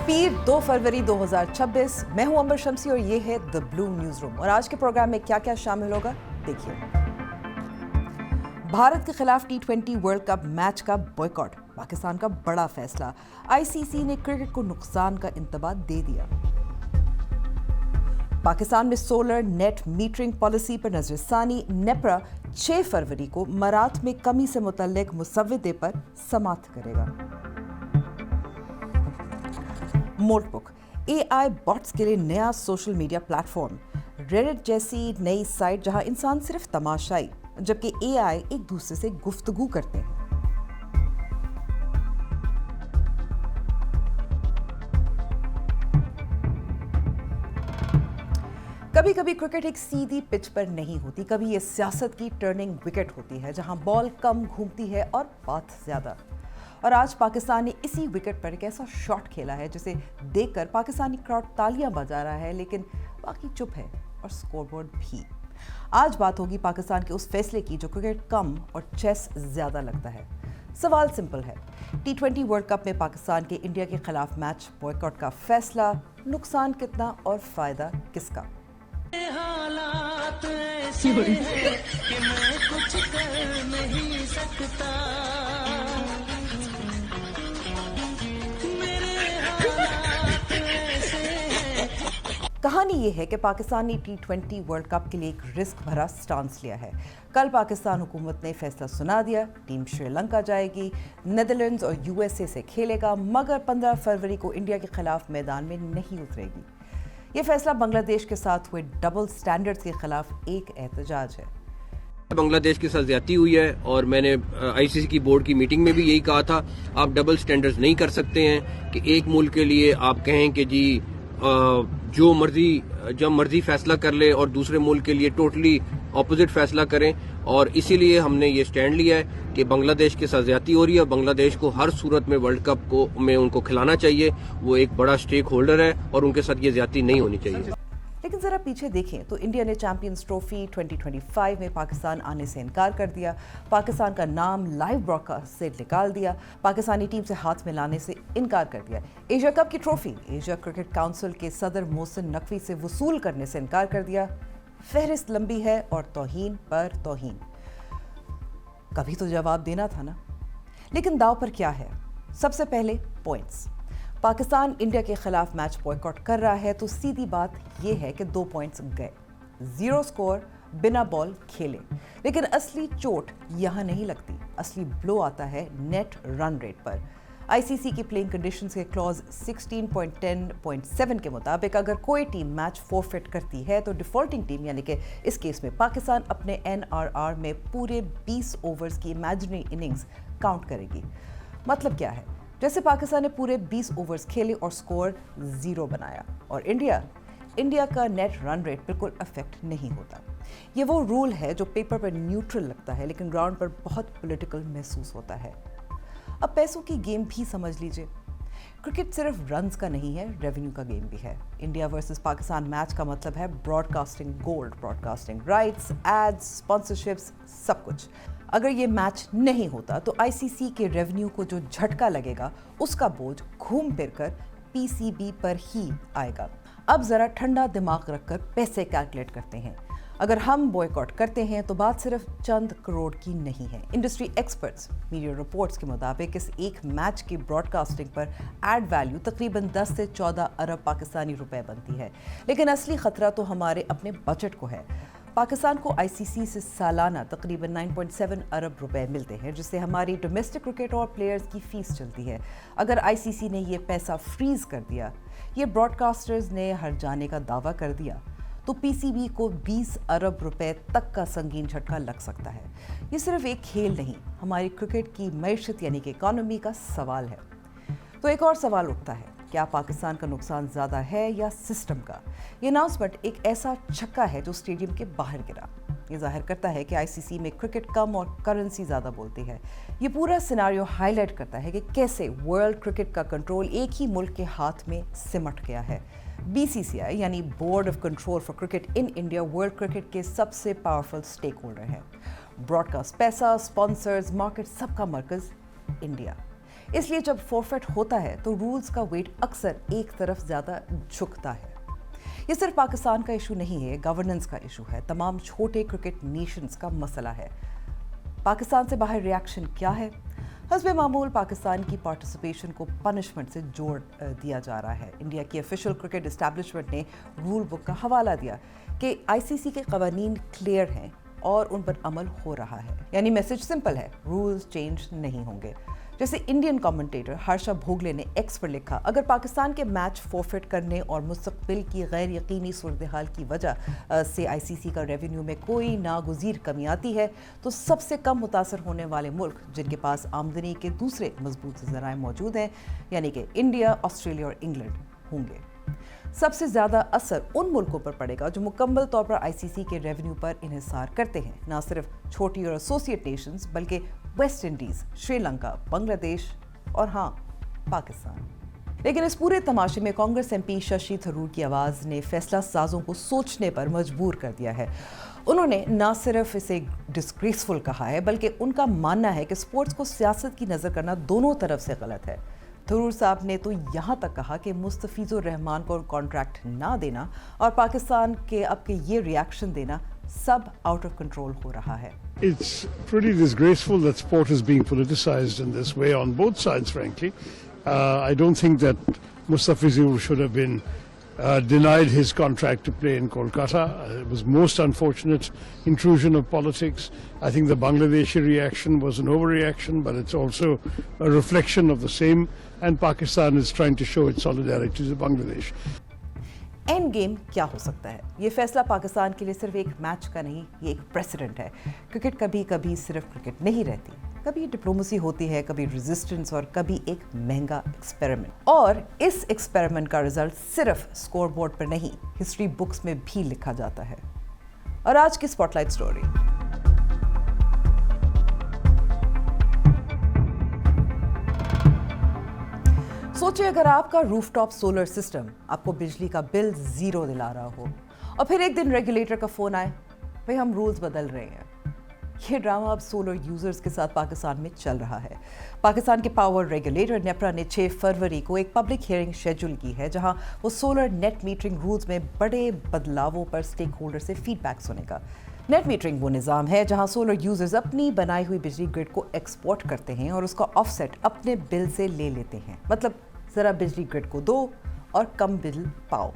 पीर 2 फरवरी 2026। मैं हूं अंबर शमसी और ये है द ब्लू न्यूज रूम। और आज के प्रोग्राम में क्या क्या शामिल होगा देखिए। भारत के खिलाफ T20 वर्ल्ड कप मैच का बॉयकॉट, पाकिस्तान का बड़ा फैसला। आईसीसी ने क्रिकेट को नुकसान का इंतबा दे दिया। पाकिस्तान में सोलर नेट मीटरिंग पॉलिसी पर नजरसानी। नेपरा 6 फरवरी को मराठ में कमी से मुतल्लिक मुसव्वदे पर समाअत करेगा। मोल्टबुक AI बॉट्स के लिए नया सोशल मीडिया प्लेटफॉर्म। रेडिट जैसी नई साइट जहां इंसान सिर्फ तमाशाई जबकि AI एक दूसरे से गुफ्तगू करते हैं। कभी कभी क्रिकेट एक सीधी पिच पर नहीं होती, कभी ये सियासत की टर्निंग विकेट होती है जहां बॉल कम घूमती है और बात ज्यादा। और आज पाकिस्तान ने इसी विकेट पर एक ऐसा शॉट खेला है जिसे देखकर पाकिस्तानी क्राउड तालियां बजा रहा है, लेकिन बाकी चुप है और स्कोरबोर्ड भी। आज बात होगी पाकिस्तान के उस फैसले की जो क्रिकेट कम और चेस ज्यादा लगता है। सवाल सिंपल है, T20 वर्ल्ड कप में पाकिस्तान के इंडिया के खिलाफ मैच बॉयकॉट का फैसला, नुकसान कितना और फायदा किसका? हालात ऐसे हैं कि मैं कुछ कर नहीं सकता। कहानी ये है कि पाकिस्तान ने T20 वर्ल्ड कप के लिए एक रिस्क भरा स्टांस लिया है। कल पाकिस्तान हुकूमत ने फैसला सुना दिया, टीम श्रीलंका जाएगी, नेदरलैंड्स और USA से खेलेगा, मगर 15 फरवरी को इंडिया के खिलाफ मैदान में नहीं उतरेगी। ये फैसला बांग्लादेश के साथ हुए डबल स्टैंडर्ड्स के खिलाफ एक एहतजाज है। बांग्लादेश के साथ ज्यादती हुई है और मैंने आईसीसी की बोर्ड की मीटिंग में भी यही कहा था, आप डबल स्टैंडर्ड्स नहीं कर सकते हैं कि एक मुल्क के लिए आप कहें कि जी जो मर्जी जब मर्जी फैसला कर ले और दूसरे मुल्क के लिए टोटली ऑपोजिट फैसला करें। और इसीलिए हमने ये स्टैंड लिया है कि बांग्लादेश के साथ ज्यादती हो रही है। बांग्लादेश को हर सूरत में वर्ल्ड कप को में उनको खिलाना चाहिए, वो एक बड़ा स्टेक होल्डर है और उनके साथ ये ज्यादती नहीं होनी चाहिए। लेकिन जरा पीछे देखें तो इंडिया ने चैंपियंस ट्रॉफी 2025 में पाकिस्तान आने से इनकार कर दिया, पाकिस्तान का नाम लाइव ब्रॉडकास्ट से निकाल दिया, पाकिस्तानी टीम से हाथ मिलाने से इनकार कर दिया, एशिया कप की ट्रॉफी एशिया क्रिकेट काउंसिल के सदर मोहसिन नकवी से वसूल करने से इनकार कर दिया। फहरिस्त लंबी है और तौहीन पर तौहीन। कभी तो जवाब देना था ना। लेकिन दाव पर क्या है? सबसे पहले पॉइंट्स। पाकिस्तान इंडिया के खिलाफ मैच बॉयकॉट कर रहा है तो सीधी बात यह है कि 2 पॉइंट्स गए, 0 स्कोर, बिना बॉल खेले। लेकिन असली चोट यहां नहीं लगती, असली ब्लो आता है नेट रन रेट पर। आईसीसी की प्लेइंग कंडीशंस के क्लॉज 16.10.7 के मुताबिक अगर कोई टीम मैच फॉरफिट करती है तो डिफॉल्टिंग टीम यानी कि इस केस में पाकिस्तान अपने NRR में पूरे 20 ओवर्स की इमेजिनरी इनिंग्स काउंट करेगी। मतलब क्या है? जैसे पाकिस्तान ने पूरे 20 ओवर्स खेले और स्कोर 0 बनाया, और इंडिया का नेट रन रेट बिल्कुल अफेक्ट नहीं होता। ये वो रूल है जो पेपर पर न्यूट्रल लगता है लेकिन ग्राउंड पर बहुत पॉलिटिकल महसूस होता है। अब पैसों की गेम भी समझ लीजिए। क्रिकेट सिर्फ रन्स का नहीं है, रेवेन्यू का गेम भी है। इंडिया वर्सेस पाकिस्तान मैच का मतलब है broadcasting gold, broadcasting rights, ads, sponsorships, सब कुछ। अगर ये मैच नहीं होता तो आईसीसी के रेवेन्यू को जो झटका लगेगा उसका बोझ घूम फिर कर पीसीबी पर ही आएगा। अब जरा ठंडा दिमाग रखकर पैसे कैलकुलेट करते हैं। अगर हम बॉयकॉट करते हैं तो बात सिर्फ चंद करोड़ की नहीं है। इंडस्ट्री एक्सपर्ट्स, मीडिया रिपोर्ट्स के मुताबिक इस एक मैच की ब्रॉडकास्टिंग पर एड वैल्यू तकरीबन 10 से 14 अरब पाकिस्तानी रुपए बनती है। लेकिन असली खतरा तो हमारे अपने बजट को है। पाकिस्तान को आईसीसी से सालाना तकरीबन 9.7 अरब रुपए मिलते हैं, जिससे हमारी डोमेस्टिक क्रिकेट और प्लेयर्स की फीस चलती है। अगर आईसीसी ने ये पैसा फ्रीज कर दिया, ये ब्रॉडकास्टर्स ने हर जाने का दावा कर दिया, तो पीसीबी को 20 अरब रुपए तक का संगीन झटका लग सकता है। ये सिर्फ एक खेल नहीं, हमारी क्रिकेट की मैशत यानी कि इकोनॉमी का सवाल है। तो एक और सवाल उठता है, क्या पाकिस्तान का नुकसान ज़्यादा है या सिस्टम का? ये अनाउंसमेंट एक ऐसा छक्का है जो स्टेडियम के बाहर गिरा। ये जाहिर करता है कि आईसीसी में क्रिकेट कम और करेंसी ज़्यादा बोलती है। ये पूरा सिनारियो हाईलाइट करता है कि कैसे वर्ल्ड क्रिकेट का कंट्रोल एक ही मुल्क के हाथ में सिमट गया है। BCCI यानी board of control for cricket in India world cricket के सबसे पावरफुल स्टेक होल्डर है। ब्रॉडकास्ट पैसा, स्पॉन्सर्स, मार्केट, सबका मरकज इंडिया। اس لیے جب فورفیٹ ہوتا ہے تو رولز کا ویٹ اکثر ایک طرف زیادہ جھکتا ہے. یہ صرف پاکستان کا ایشو نہیں ہے, گورننس کا ایشو ہے, تمام چھوٹے کرکٹ نیشنز کا مسئلہ ہے. پاکستان سے باہر ریاکشن کیا ہے؟ حسب معمول پاکستان کی پارٹیسپیشن کو پنشمنٹ سے جوڑ دیا جا رہا ہے. انڈیا کی آفیشیل کرکٹ اسٹیبلشمنٹ نے رول بک کا حوالہ دیا کہ آئی سی سی کے قوانین کلیئر ہیں اور ان پر عمل ہو رہا ہے. یعنی میسج سمپل ہے, رولز چینج نہیں ہوں گے. جیسے انڈین کامنٹیٹر ہرشا بھوگلے نے ایکس پر لکھا, اگر پاکستان کے میچ فورفیٹ کرنے اور مستقبل کی غیر یقینی صورتحال کی وجہ سے آئی سی سی کا ریونیو میں کوئی ناگزیر کمی آتی ہے تو سب سے کم متاثر ہونے والے ملک جن کے پاس آمدنی کے دوسرے مضبوط ذرائع موجود ہیں یعنی کہ انڈیا, آسٹریلیا اور انگلینڈ ہوں گے. سب سے زیادہ اثر ان ملکوں پر پڑے گا جو مکمل طور پر آئی سی سی کے ریونیو پر انحصار کرتے ہیں, نہ صرف چھوٹی اور ایسوسیٹ نیشنز بلکہ ویسٹ انڈیز, شری لنکا, بنگلہ دیش اور ہاں پاکستان. لیکن اس پورے تماشے میں کانگریس ایم پی ششی تھرور کی آواز نے فیصلہ سازوں کو سوچنے پر مجبور کر دیا ہے. انہوں نے نہ صرف اسے ڈسگریسفل کہا ہے بلکہ ان کا ماننا ہے کہ سپورٹس کو سیاست کی نظر کرنا دونوں طرف سے غلط ہے. تھرور صاحب نے تو یہاں تک کہا کہ مستفیض الرحمان کو کانٹریکٹ نہ دینا اور پاکستان کے اب کے یہ ریاکشن دینا سب آؤٹ آف کنٹرول ہو رہا ہے. It's pretty disgraceful that sport is being politicized in this way on both sides, frankly. I don't think that Mustafizur should have been denied his contract to play in Kolkata. It was most unfortunate intrusion of politics. I think the Bangladeshi reaction was an overreaction, but it's also a reflection of the same, and Pakistan is trying to show its solidarity to Bangladesh. And game کیا ہو سکتا ہے؟ یہ فیصلہ پاکستان کے لیے صرف ایک match کا نہیں, یہ ایک پریسیڈنٹ ہے. کرکٹ کبھی کبھی صرف کرکٹ نہیں رہتی, کبھی ڈپلومیسی ہوتی ہے, کبھی ریزسٹنس اور کبھی ایک مہنگا ایکسپیریمنٹ. اور اس ایکسپیریمنٹ کا رزلٹ صرف اسکور بورڈ پر نہیں, ہسٹری بکس میں بھی لکھا جاتا ہے. اور آج کی اسپاٹ لائٹ اسٹوری. سوچیں اگر آپ کا روف ٹاپ سولر سسٹم آپ کو بجلی کا بل 0 دلا رہا ہو اور پھر ایک دن ریگولیٹر کا فون آئے, بھئی ہم رولز بدل رہے ہیں. یہ ڈرامہ اب سولر یوزرز کے ساتھ پاکستان میں چل رہا ہے. پاکستان کے پاور ریگولیٹر نیپرا نے 6 فروری کو ایک پبلک ہیئرنگ شیڈول کی ہے جہاں وہ سولر نیٹ میٹرنگ رولز میں بڑے بدلاؤں پر سٹیک ہولڈر سے فیڈ بیک سنے گا. نیٹ میٹرنگ وہ نظام ہے جہاں سولر یوزرز اپنی بنائی ہوئی بجلی گرڈ کو ایکسپورٹ کرتے ہیں اور اس کا آف سیٹ اپنے بل سے لے لیتے ہیں. مطلب ذرا بجلی گرڈ کو دو اور کم بل پاؤ.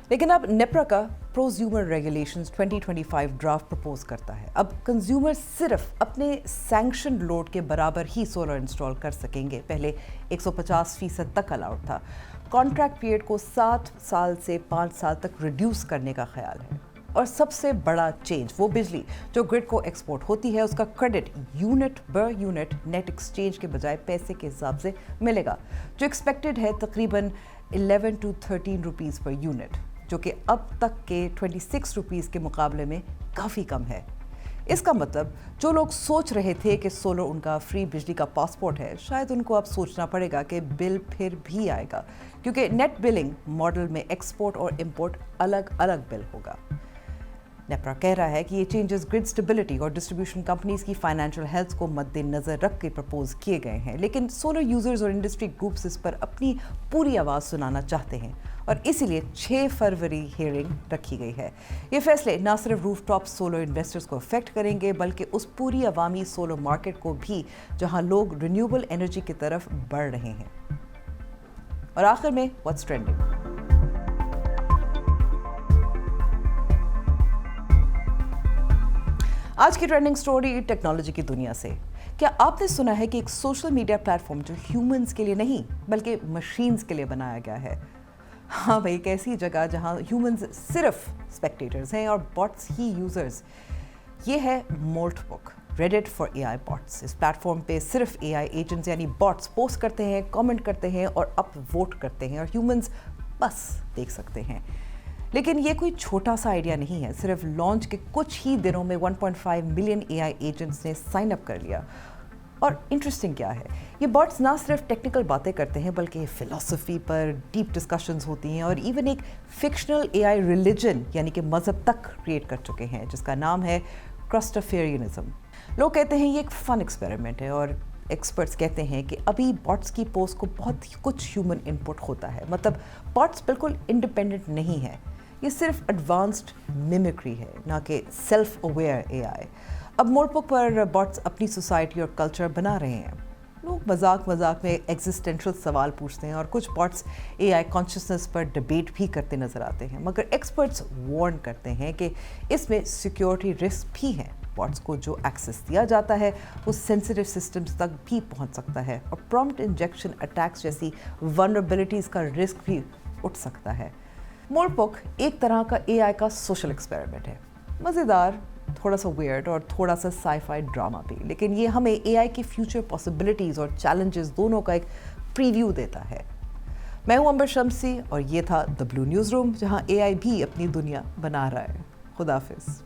لیکن اب نیپرا کا پروزیومر ریگولیشنز 2025 ڈرافٹ پرپوز کرتا ہے. اب کنزیومر صرف اپنے سینکشن لوڈ کے برابر ہی سولر انسٹال کر سکیں گے. پہلے 150% تک الاؤڈ تھا. کانٹریکٹ پیریڈ کو 7 سال سے 5 سال تک ریڈیوس کرنے کا خیال ہے. اور سب سے بڑا چینج, وہ بجلی جو گرڈ کو ایکسپورٹ ہوتی ہے اس کا کریڈٹ یونٹ بر یونٹ نیٹ ایکسچینج کے بجائے پیسے کے حساب سے ملے گا, جو ایکسپیکٹڈ ہے تقریباً 11 to 13 روپیز پر یونٹ, جو کہ اب تک کے 26 روپیز کے مقابلے میں کافی کم ہے. اس کا مطلب جو لوگ سوچ رہے تھے کہ سولر ان کا فری بجلی کا پاسپورٹ ہے, شاید ان کو اب سوچنا پڑے گا کہ بل پھر بھی آئے گا, کیونکہ نیٹ بلنگ ماڈل میں ایکسپورٹ اور امپورٹ الگ الگ بل ہوگا. نیپرا کہہ رہا ہے کہ یہ چینجز گرڈ اسٹیبلٹی اور ڈسٹریبیوشن کمپنیز کی فائنینشیل ہیلتھ کو مد نظر رکھ کے پرپوز کیے گئے ہیں, لیکن سولر یوزرز اور انڈسٹری گروپس اس پر اپنی پوری آواز سنانا چاہتے ہیں اور اسی لیے 6 فروری ہیئرنگ رکھی گئی ہے. یہ فیصلے نہ صرف روف ٹاپ سولر انویسٹرز کو افیکٹ کریں گے بلکہ اس پوری عوامی سولر مارکیٹ کو بھی جہاں لوگ رینیوبل انرجی کی طرف بڑھ رہے ہیں. اور آخر میں واٹس ٹرینڈنگ. آج کی ٹرینڈنگ سٹوری ٹیکنالوجی کی دنیا سے. کیا آپ نے سنا ہے کہ ایک سوشل میڈیا پلیٹ فارم جو ہیومنز کے لیے نہیں بلکہ مشینز کے لیے بنایا گیا ہے؟ ہاں بھائی, ایک ایسی جگہ جہاں ہیومنز صرف اسپیکٹیٹرز ہیں اور باٹس ہی یوزرز. یہ ہے Moltbook, Reddit for A I bots. اس پلیٹ فارم پہ صرف اے آئی ایجنٹس یعنی باٹس پوسٹ کرتے ہیں, کامنٹ کرتے ہیں اور اپ ووٹ کرتے ہیں اور ہیومنز بس دیکھ سکتے ہیں. لیکن یہ کوئی چھوٹا سا آئیڈیا نہیں ہے. صرف لانچ کے کچھ ہی دنوں میں 1.5 ملین اے آئی ایجنٹس نے سائن اپ کر لیا. اور انٹرسٹنگ کیا ہے, یہ باٹس نہ صرف ٹیکنیکل باتیں کرتے ہیں بلکہ فلسفی پر ڈیپ ڈسکشنز ہوتی ہیں اور ایون ایک فکشنل اے آئی ریلیجن یعنی کہ مذہب تک کریٹ کر چکے ہیں جس کا نام ہے کرسٹافیرینزم. لوگ کہتے ہیں یہ ایک فن ایکسپیریمنٹ ہے اور एक्सपर्ट्स कहते हैं कि अभी बॉट्स की पोस्ट को बहुत कुछ ह्यूमन इनपुट होता है, मतलब बॉट्स बिल्कुल इंडिपेंडेंट नहीं है, ये सिर्फ एडवांस्ड मिमिक्री है, ना कि सेल्फ अवेयर एआई। अब मोरपुक पर बॉट्स अपनी सोसाइटी और कल्चर बना रहे हैं। लोग मजाक मजाक में एग्जिस्टेंशियल सवाल पूछते हैं और कुछ बॉट्स एआई कॉन्शियसनेस पर डिबेट भी करते नजर आते हैं, मगर एक्सपर्ट्स वार्न करते हैं कि इसमें सिक्योरिटी रिस्क भी हैं। बॉट्स को जो एक्सेस दिया जाता है वो सेंसिटिव सिस्टम्स तक भी पहुंच सकता है और प्रॉम्प्ट इंजेक्शन अटैक्स जैसी वल्नरेबिलिटीज़ का रिस्क भी उठ सकता है। मोरपुक एक तरह का एआई का सोशल एक्सपेरिमेंट है, मज़ेदार, थोड़ा सा वियर्ड और थोड़ा सा साई-फाई ड्रामा भी, लेकिन ये हमें एआई की फ्यूचर पॉसिबिलिटीज़ और चैलेंजेस दोनों का एक प्रीव्यू देता है। मैं हूं अंबर शम्सी और ये था द ब्लू न्यूज़ रूम, जहां एआई भी अपनी दुनिया बना रहा है। खुदा हाफिज़।